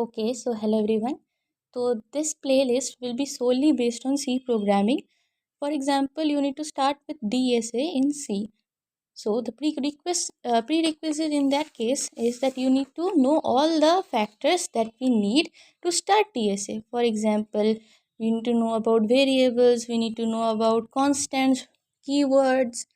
Okay, so hello everyone. So this playlist will be solely based on C programming. For example, you need to start with DSA in C. So the prerequisite in that case is that you need to know all the factors that we need to start DSA. For example, we need to know about variables, we need to know about constants, keywords,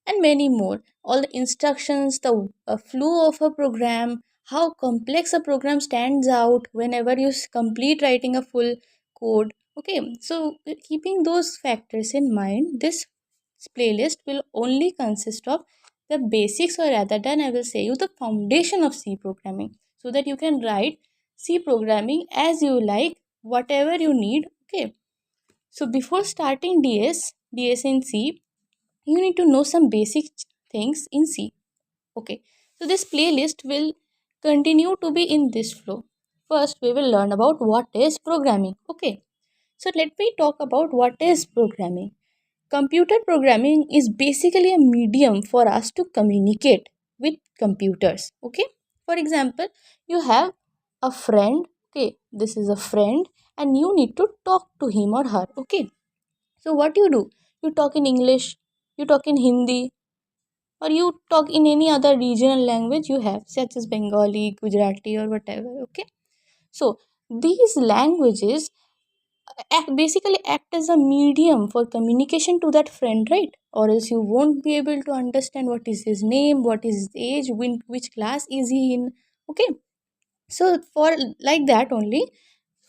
and many more. All the instructions, the flow of a program, how complex a program stands out whenever you complete writing a full code. Okay, so keeping those factors in mind, this playlist will only consist of the basics, or rather than I will say you the foundation of C programming, so that you can write C programming as you like, whatever you need. Okay, so before starting DS in C, you need to know some basic things in C. Okay, so this playlist will continue to be in this flow. First, we will learn about what is programming. Okay, so let me talk about what is programming. Computer programming is basically a medium for us to communicate with computers. Okay, for example, you have a friend. Okay, this is a friend, and you need to talk to him or her. Okay, so what you do? You talk in English, you talk in Hindi, or you talk in any other regional language you have, such as Bengali, Gujarati, or whatever. Okay, so these languages basically act as a medium for communication to that friend, right? Or else you won't be able to understand what is his name, what is his age, which class is he in. Okay, so for like that only,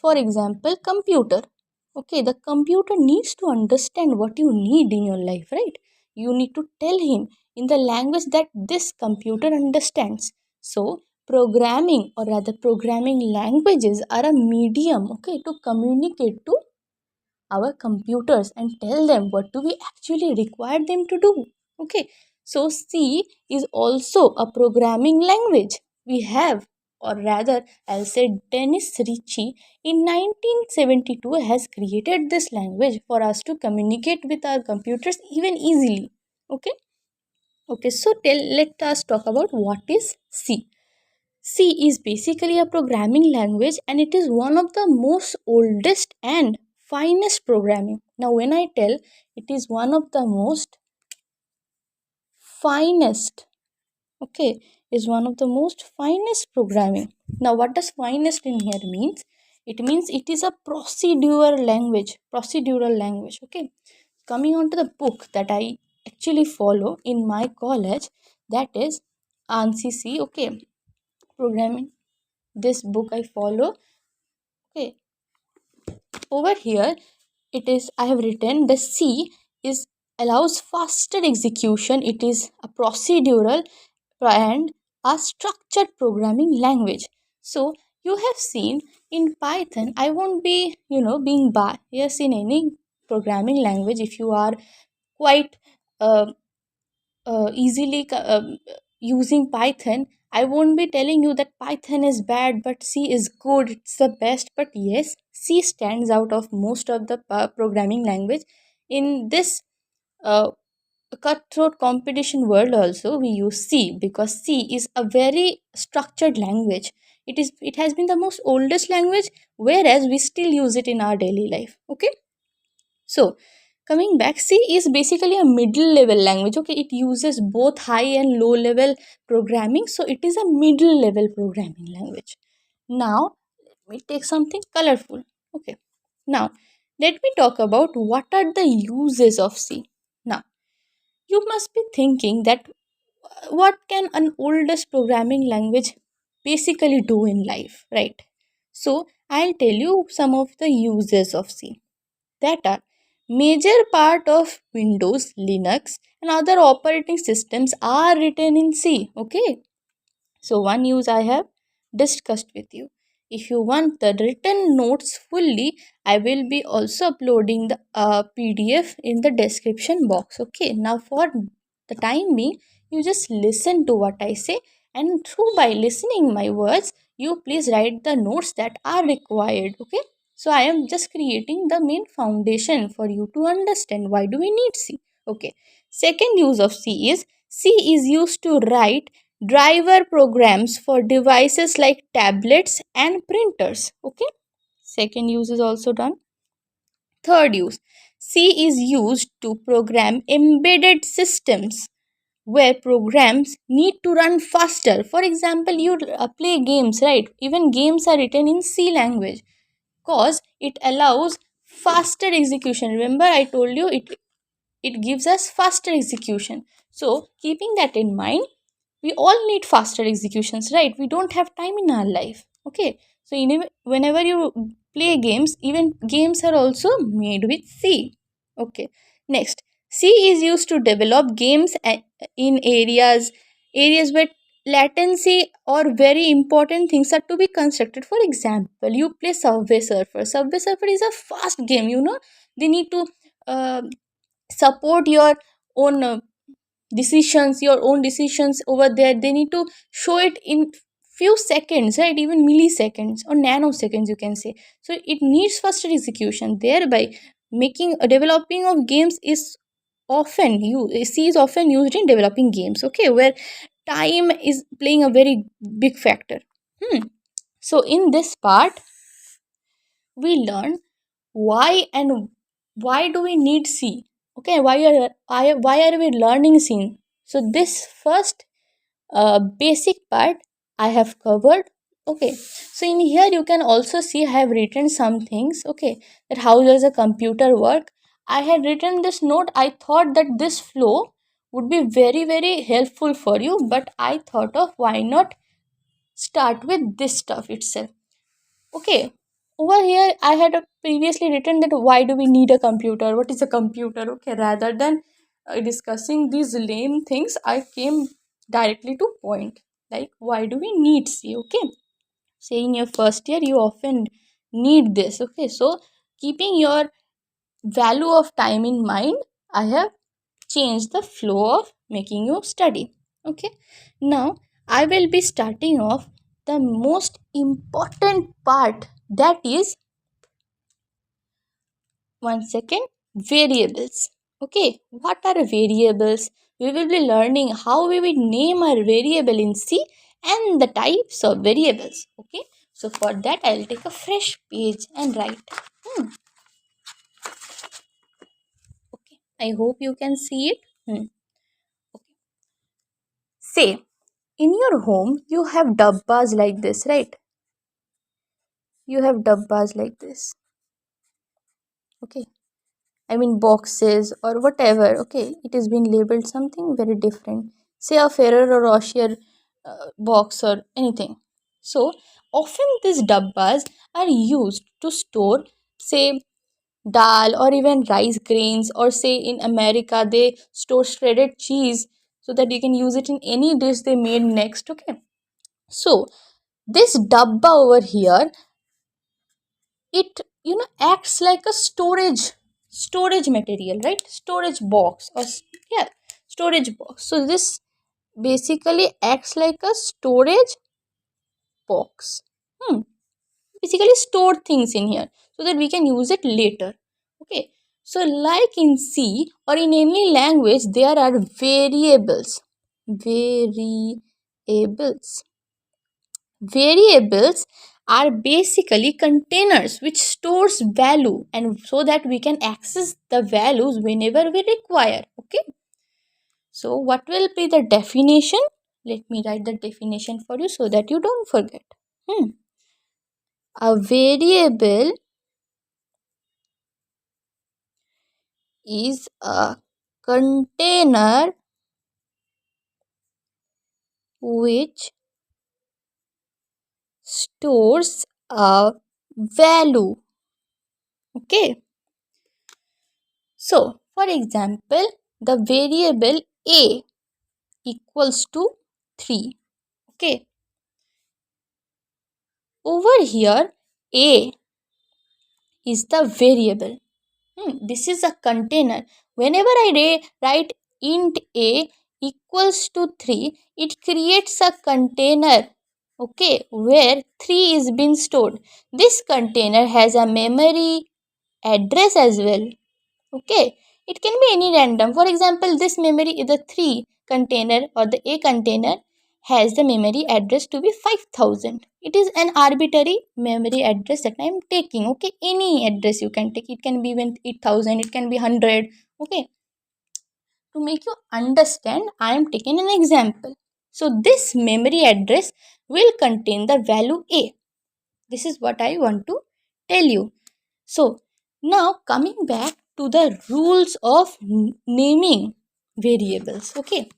for example, computer. Okay, the computer needs to understand what you need in your life, right? You need to tell him in the language that this computer understands. So programming, or rather programming languages, are a medium, okay, to communicate to our computers and tell them what do we actually require them to do. Okay, so C is also a programming language. We have, or rather I'll say, Dennis Ritchie in 1972 has created this language for us to communicate with our computers even easily. Okay, okay, so let us talk about what is C. C is basically a programming language, and it is one of the most oldest and finest programming. Now, when I tell it is one of the most finest, okay, is one of the most finest programming. Now, what does finest in here means? It means it is a procedural language. Okay, coming on to the book that I actually follow in my college, that is ANSI. Okay, programming. This book I follow. Okay, over here it is, I have written the C is allows faster execution. It is a procedural and a structured programming language. So you have seen in Python, I won't be being biased in any programming language. If you are quite uh, easily using Python, I won't be telling you that Python is bad but C is good, it's the best. But yes, C stands out of most of the programming language. In this uh, cutthroat competition world also, we use C because C is a very structured language. It has been the most oldest language, whereas we still use it in our daily life. Okay, so coming back, C is basically a middle level language. Okay, it uses both high and low level programming, so it is a middle level programming language. Now, let me take something colorful. Okay, now let me talk about what are the uses of C. Now, you must be thinking that what can an oldest programming language basically do in life, right? So, I'll tell you some of the uses of C, that are major part of Windows, Linux, and other operating systems are written in C. Okay, so one use I have discussed with you. If you want the written notes fully, I will be also uploading the PDF in the description box. Okay, now for the time being, you just listen to what I say, and through by listening my words, you please write the notes that are required. Okay, so I am just creating the main foundation for you to understand why do we need C. Okay, second use of C is used to write driver programs for devices like tablets and printers. Okay, second use is also done. Third use, C is used to program embedded systems where programs need to run faster. For example, you play games, right? Even games are written in C language because it allows faster execution. Remember, I told you it gives us faster execution. So, keeping that in mind, we all need faster executions, right? We don't have time in our life. Okay, so whenever you play games, even games are also made with C. Okay, next, C is used to develop games in areas where latency or very important things are to be constructed. For example, you play Subway Surfer. Subway Surfer is a fast game, they need to uh, support your own decisions over there. They need to show it in few seconds, right? Even milliseconds or nanoseconds, you can say. So it needs faster execution, thereby making a developing of games is often you C is often used in developing games, okay, where time is playing a very big factor. So in this part we learn why and why do we need C. Okay, why are we learning C? So this first basic part I have covered. Okay, so in here you can also see I have written some things. Okay, that how does a computer work. I had written this note. I thought that this flow would be very helpful for you, but I thought of why not start with this stuff itself. Okay, over here I had previously written that why do we need a computer, what is a computer. Okay, rather than discussing these lame things, I came directly to point, like why do we need C. Okay, say in your first year you often need this. Okay, so keeping your value of time in mind, I have changed the flow of making you study. Okay, now I will be starting off the most important part, that is, one second, variables. Okay, what are variables? We will be learning how we will name our variable in C and the types of variables. Okay, so for that I'll take a fresh page and write. Okay, I hope you can see it. Okay, say in your home you have dabbas like this, right? You have dabbas like this. Okay, I mean boxes or whatever. Okay, it has been labeled something very different. Say a Ferrero Rocher box or anything. So often these dabbas are used to store, say, dal or even rice grains, or say in America they store shredded cheese so that you can use it in any dish they made next. Okay, so this dabba over here, it acts like a storage material, right? Storage box or yeah, storage box. So this basically acts like a storage box. Basically store things in here so that we can use it later. Okay, so like in C or in any language there are variables. Are basically containers which stores value, and so that we can access the values whenever we require. Okay, so what will be the definition? Let me write the definition for you so that you don't forget. A variable is a container which stores a value. Okay, so for example, the variable a equals to 3. Okay, over here a is the variable. This is a container. Whenever I write int a equals to 3, it creates a container, okay, where 3 is being stored. This container has a memory address as well. Okay, it can be any random. For example, this memory is the 3 container or the a container has the memory address to be 5000. It is an arbitrary memory address that I am taking. Okay, any address you can take. It can be even 8000, it can be 100. Okay, to make you understand, I am taking an example. So this memory address will contain the value a. This is what I want to tell you. So now coming back to the rules of naming variables. Okay,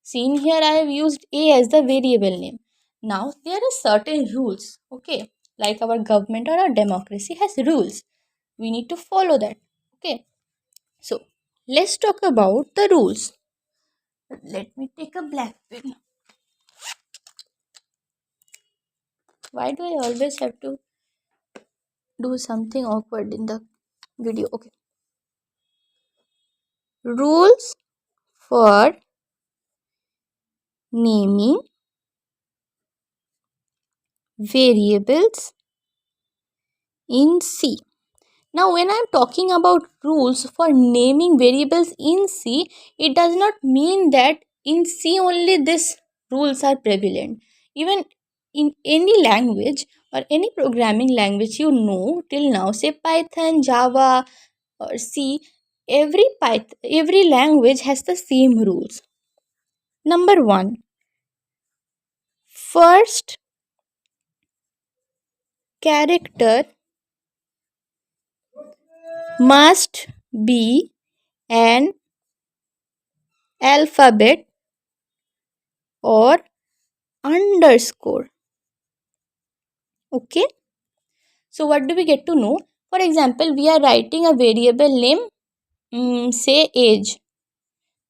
seen here I have used a as the variable name. Now there are certain rules. Okay, like our government or our democracy has rules, we need to follow that. Okay, so let's talk about the rules. Let me take a black pen. Why do I always have to do something awkward in the video? Okay. Rules for naming variables in C. Now, when I am talking about rules for naming variables in C, it does not mean that in C only these rules are prevalent. Even in any language or any programming language you know till now, say Python, Java, or C, every language has the same rules. Number 1, first character must be an alphabet or underscore. Okay, so what do we get to know? For example, we are writing a variable name, say age.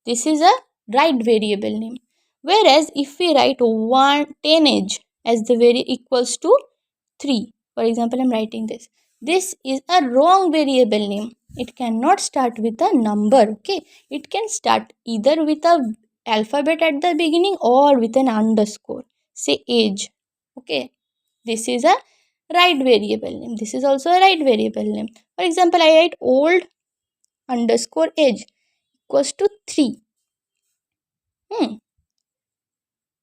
This is a right variable name. Whereas if we write 10 age as the equals to 3, for example, I am writing this. This is a wrong variable name. It cannot start with a number. Okay, it can start either with a alphabet at the beginning or with an underscore. Say age. Okay, this is a right variable name. This is also a right variable name. For example, I write old underscore age equals to 3.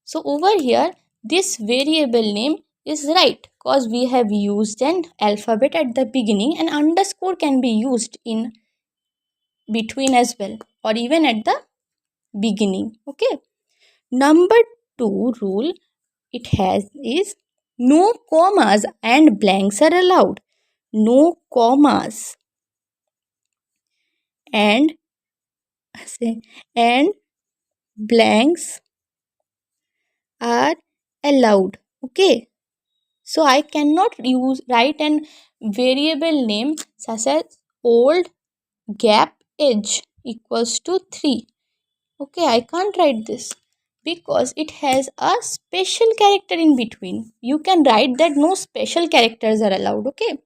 So over here, this variable name is right because we have used an alphabet at the beginning, and underscore can be used in between as well, or even at the beginning. Okay. Number 2 rule it has is no commas and blanks are allowed. No commas and and blanks are allowed. Okay, so I cannot write an variable name such as old gap age equals to 3. Okay, I can't write this because it has a special character in between. You can write that no special characters are allowed. Okay,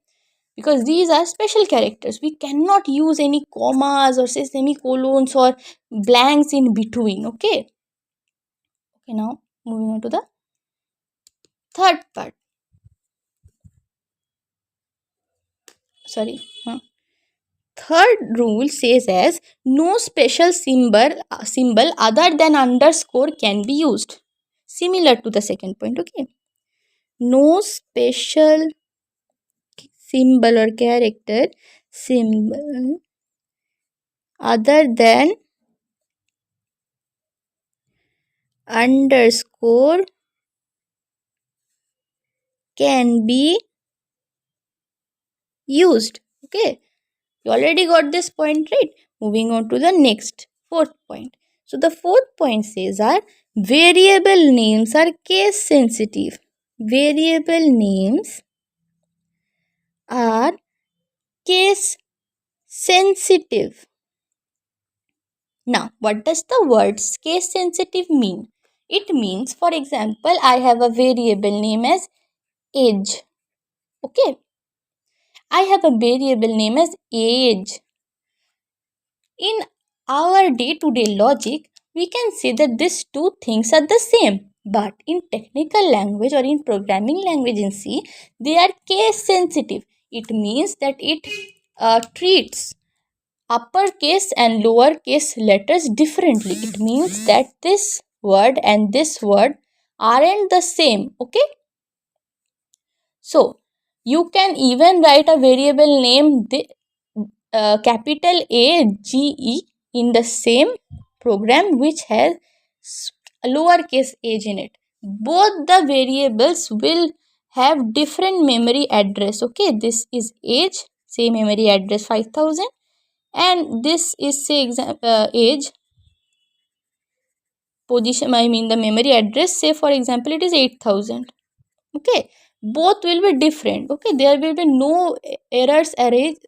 because these are special characters, we cannot use any commas or say semicolons or blanks in between. Okay, now moving on to the third part. Third rule says as no special symbol other than underscore can be used. Similar to the second point. Okay, no special symbol or character symbol other than underscore can be used. Okay, you already got this point, right? Moving on to the next, fourth point. So the fourth point says are variable names are case sensitive. Variable names are case sensitive. Now, what does the word case sensitive mean? It means, for example, I have a variable name as age. Okay, I have a variable name as age. In our day-to-day logic, we can say that these two things are the same. But in technical language or in programming language in C, they are case sensitive. It means that it treats uppercase and lowercase letters differently. It means that this word and this word aren't the same. Okay, so you can even write a variable name capital A G E in the same program which has lowercase age in it. Both the variables will have different memory address. Okay, this is age, say memory address 5000, and this is say age position, I mean the memory address, say for example it is 8000. Okay, both will be different. Okay, there will be no errors erased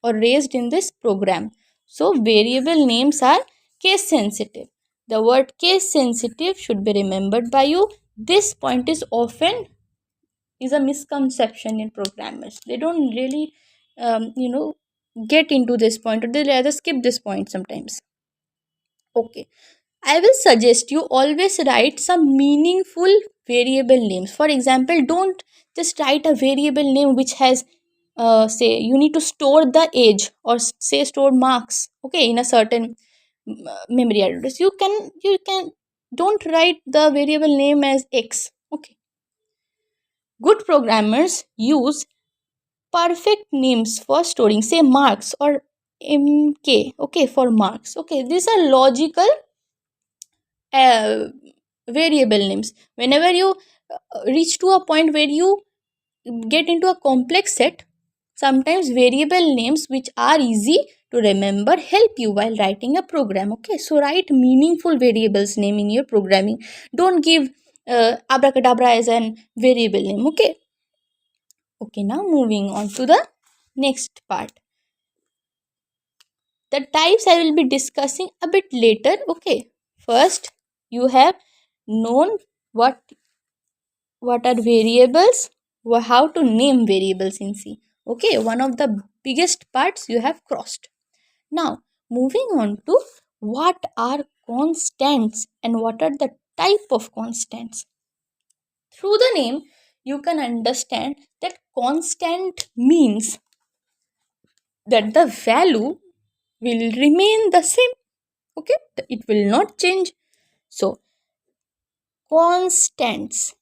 or raised in this program. So variable names are case sensitive. The word case sensitive should be remembered by you. This point is often is a misconception in programmers. They don't really get into this point, or they rather skip this point sometimes. Okay, I will suggest you always write some meaningful variable names. For example, don't just write a variable name which has, say, you need to store the age, or say store marks, okay, in a certain memory address. You can don't write the variable name as X. Okay, good programmers use perfect names for storing, say marks or MK. Okay, for marks. Okay, these are logical uh, variable names. Whenever you reach to a point where you get into a complex set, sometimes variable names which are easy to remember help you while writing a program. Okay, so write meaningful variables name in your programming. Don't give abracadabra as an variable name. Okay, okay, now moving on to the next part. The types I will be discussing a bit later. Okay, first you have known what are variables, how to name variables in C. Okay, one of the biggest parts you have crossed. Now moving on to what are constants and what are the type of constants. Through the name you can understand that constant means that the value will remain the same. Okay, it will not change. So constants.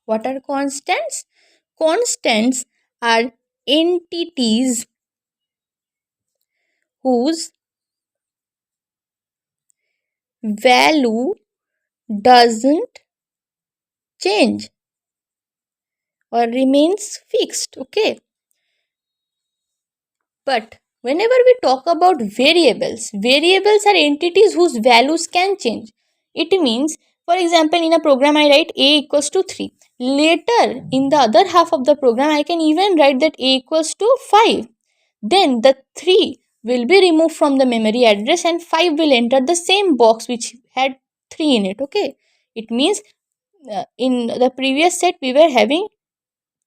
What are constants? Constants are entities whose value doesn't change or remains fixed. Okay, but whenever we talk about variables, variables are entities whose values can change. It means, for example, in a program I write a equals to 3. Later, in the other half of the program, I can even write that a equals to 5. Then the 3 will be removed from the memory address and 5 will enter the same box which had 3 in it. Okay, it means in the previous set we were having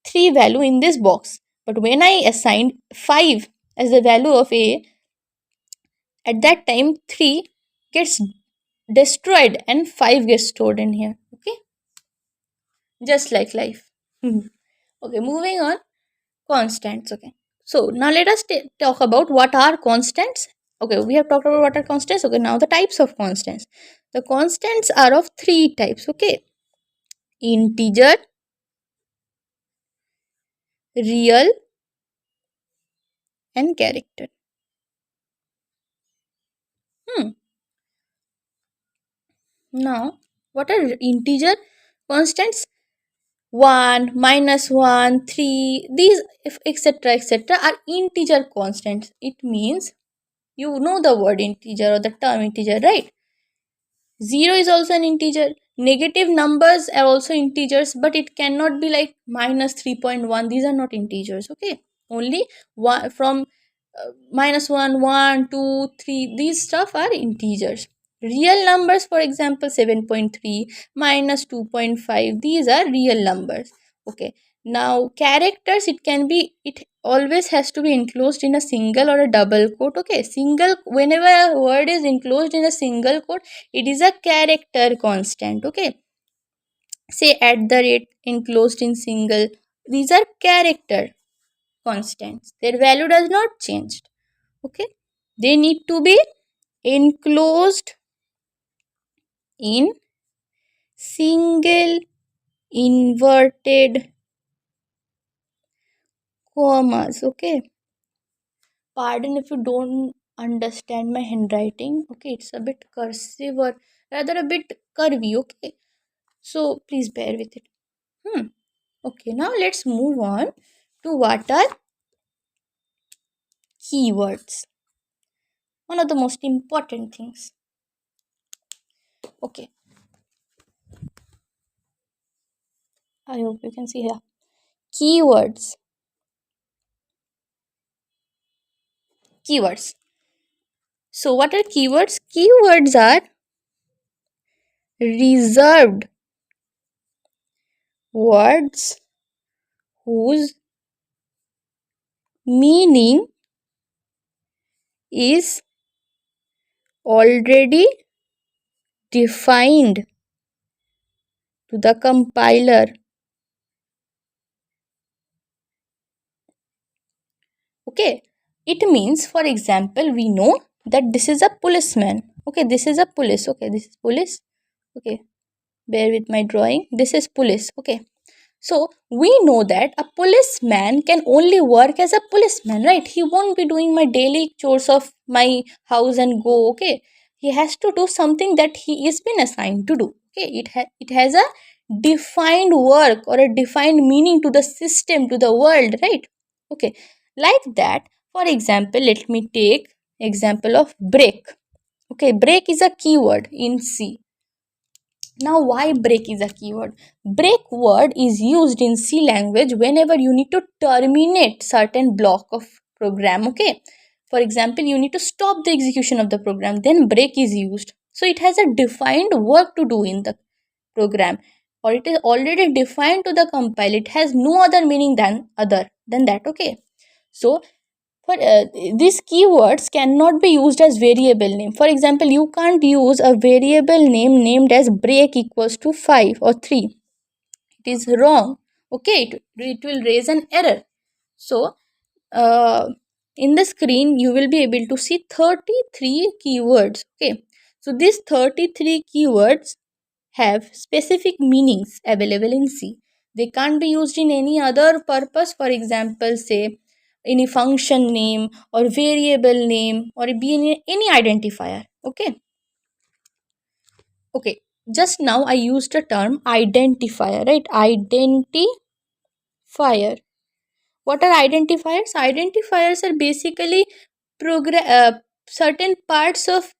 3 value in this box, but when I assigned 5 as the value of a, at that time 3 gets destroyed and 5 gets stored in here. Okay, just like life. Okay, moving on. Constants. Okay, so now let us talk about what are constants. Okay, we have talked about what are constants. Okay, now the types of constants. The constants are of 3 types. Okay, integer, real, and character. Hmm. Now, what are integer constants? 1, -1, 3, these etc etc are integer constants. It means you know the word integer or the term integer, right? 0 is also an integer. Negative numbers are also integers, but it cannot be like -3.1. These are not integers. Okay, only one from -1, 1, 2, 3. These stuff are integers. Real numbers, for example, 7.3, -2.5. These are real numbers. Okay. Now characters, it can be, it always has to be enclosed in a single or a double quote. Okay, single, whenever a word is enclosed in a single quote, it is a character constant. Okay, say at the rate enclosed in single, these are character constants, their value does not change. Okay, they need to be enclosed in single inverted commas. Okay, pardon if you don't understand my handwriting. Okay, it's a bit cursive or rather a bit curvy. Okay, so please bear with it. Okay, now let's move on to what are keywords. One of the most important things. Okay, I hope you can see here. Keywords. Keywords. So, what are keywords? Keywords are reserved words whose meaning is already defined to the compiler. Okay, it means, for example, we know that this is a policeman. Okay, this is a police. Okay, this is police. Okay, bear with my drawing. This is police. Okay, so we know that a policeman can only work as a policeman, right? He won't be doing my daily chores of my house and go. Okay, he has to do something that he is been assigned to do. Okay, it has a defined work or a defined meaning to the system, to the world, right? Okay, like that. For example, let me take example of break. Okay, break is a keyword in C. Now, why break is a keyword? Break word is used in C language whenever you need to terminate certain block of program. Okay, for example, you need to stop the execution of the program, then break is used. So it has a defined work to do in the program, or it is already defined to the compile. It has no other meaning than that. Okay, so for these keywords cannot be used as variable name. For example, you can't use a variable name named as break equals to 5 or 3. It is wrong. Okay, it will raise an error. So uh, in the screen you will be able to see 33 keywords. Okay, so these 33 keywords have specific meanings available in C. They can't be used in any other purpose. For example, say any function name or variable name or be any identifier. Okay. Okay. Just now I used the term identifier, right? Identifier. What are identifiers? Identifiers are basically certain parts of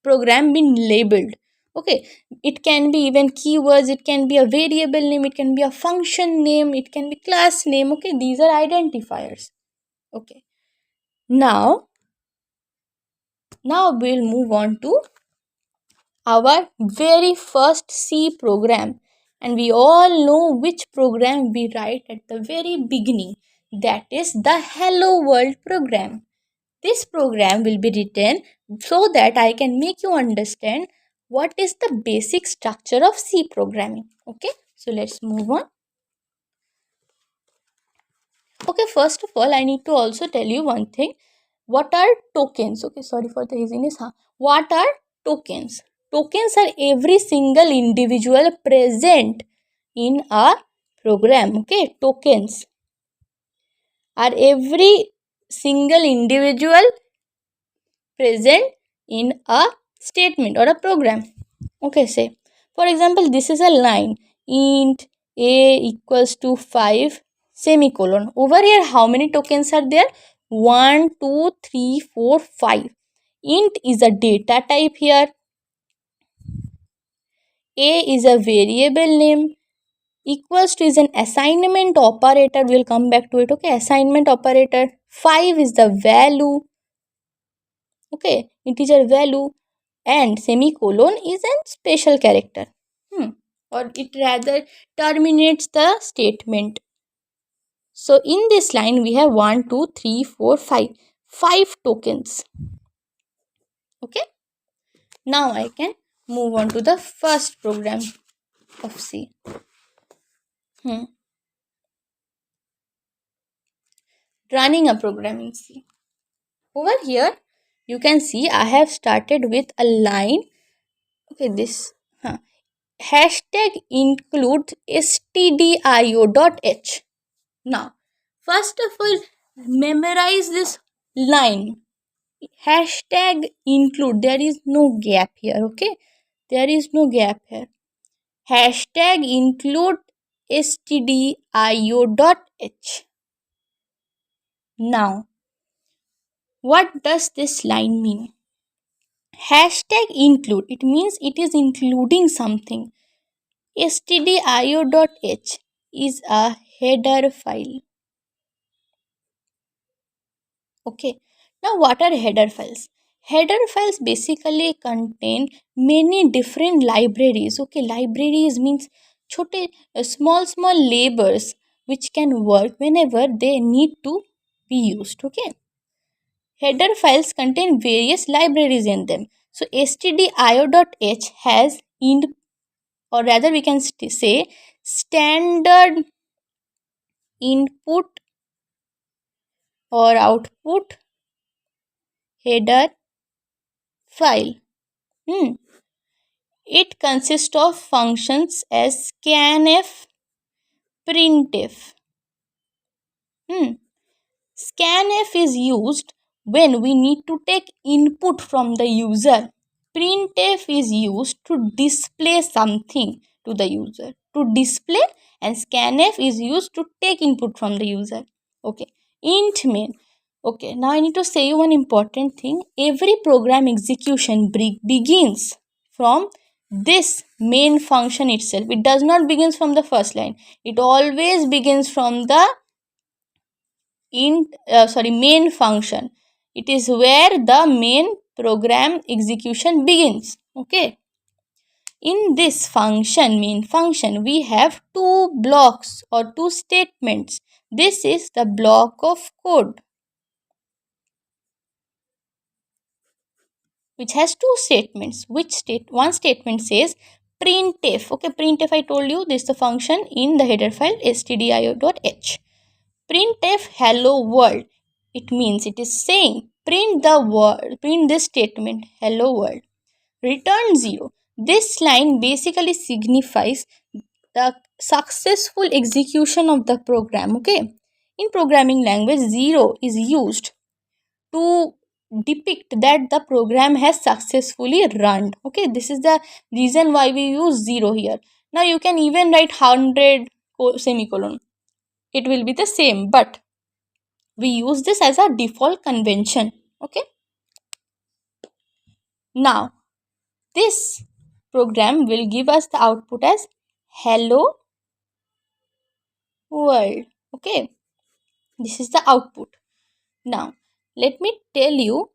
program being labeled. Okay, it can be even keywords, it can be a variable name, it can be a function name, it can be class name. Okay, these are identifiers. Okay, now we'll move on to our very first C program, and we all know which program we write at the very beginning, that is the hello world program. This program will be written so that I can make you understand what is the basic structure of C programming. Okay, so let's move on. Okay, first of all, I need to also tell you one thing. What are tokens? Okay, sorry for the easiness. What are tokens? Tokens are every single individual present in a program. Okay, tokens are every single individual present in a statement or a program. Okay, say for example, this is a line int a equals to 5 semicolon. Over here, how many tokens are there? 1, 2, 3, 4, 5. Int is a data type here. A is a variable name. Equals to is an assignment operator. We'll come back to it. Okay, assignment operator. 5 is the value. Okay, integer value. And semicolon is a special character. Or it rather terminates the statement. So in this line we have 1, 2, 3, 4, 5. 5 tokens. Okay. Now I can move on to the first program of C. Running a program in C. Over here you can see I have started with a line. Okay, this hashtag include stdio.h. Now, first of all, memorize this line. Hashtag include, there is no gap here. Okay, there is no gap here. Hashtag include stdio.h. Now, what does this line mean? Hashtag include, it means it is including something. stdio.h is a header file. Okay, now what are header files? Header files basically contain many different libraries. Okay, libraries means छोटे small labels which can work whenever they need to be used. Okay, header files contain various libraries in them. So stdio.h has or rather we can say standard input or output header file. It consists of functions as scanf, printf. Scanf is used when we need to take input from the user. Printf is used to display something to the user. To display, and scanf is used to take input from the user. Okay. Int main. Okay, now I need to say you one important thing. Every program execution begins from this main function itself. It does not begins from the first line. It always begins from the main function. It is where the main program execution begins. Okay, in this main function, we have two blocks or two statements. This is the block of code which has two statements. One statement says printf. Okay, printf, I told you, this is the function in the header file stdio.h. Printf hello world. It means it is saying print this statement hello world. Return 0. This line basically signifies the successful execution of the program. Okay, in programming language, 0 is used to depict that the program has successfully run. Okay, this is the reason why we use 0 here. Now you can even write 100 semicolon. It will be the same, but we use this as a default convention. Okay, now this program will give us the output as hello world. Okay, this is the output. Now let me tell you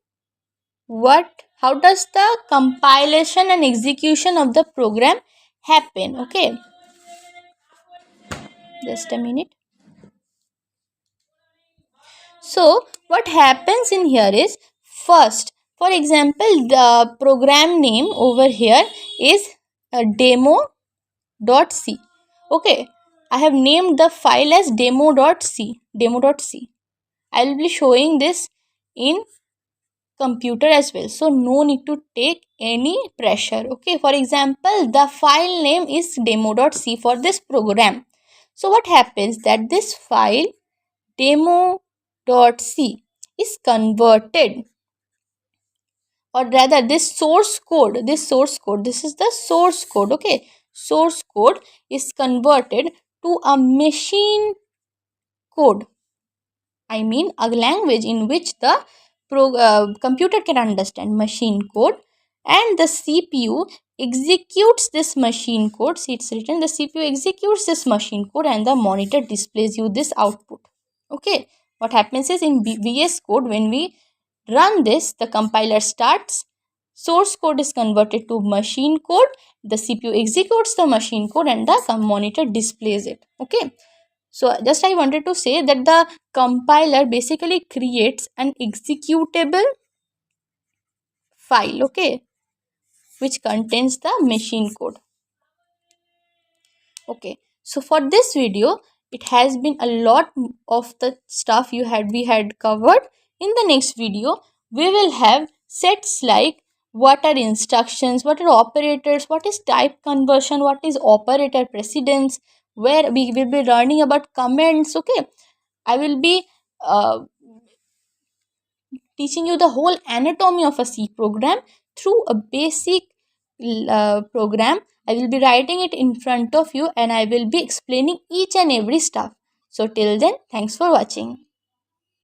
how does the compilation and execution of the program happen. Okay, just a minute. So what happens in here is, first, for example, the program name over here is demo.c. Okay, I have named the file as demo.c. I will be showing this in computer as well, so no need to take any pressure. Okay, for example, the file name is demo.c for this program. So what happens that this file demo.c is converted, or rather this source code, this is the source code. Okay, source code is converted to a machine code. I mean a language in which the computer can understand, machine code, and the CPU executes this machine code. See, it's written the CPU executes this machine code and the monitor displays you this output. Okay, what happens is in VS Code, when we run this, the compiler starts, source code is converted to machine code, the CPU executes the machine code and the monitor displays it. Okay, so just I wanted to say that the compiler basically creates an executable file, okay, which contains the machine code. Okay, so for this video, it has been a lot of the stuff we had covered. In the next video, we will have sets like what are instructions, what are operators, what is type conversion, what is operator precedence, where we will be learning about comments. Okay, I will be uh, teaching you the whole anatomy of a C program through a basic program. I will be writing it in front of you and I will be explaining each and every stuff. So till then, thanks for watching.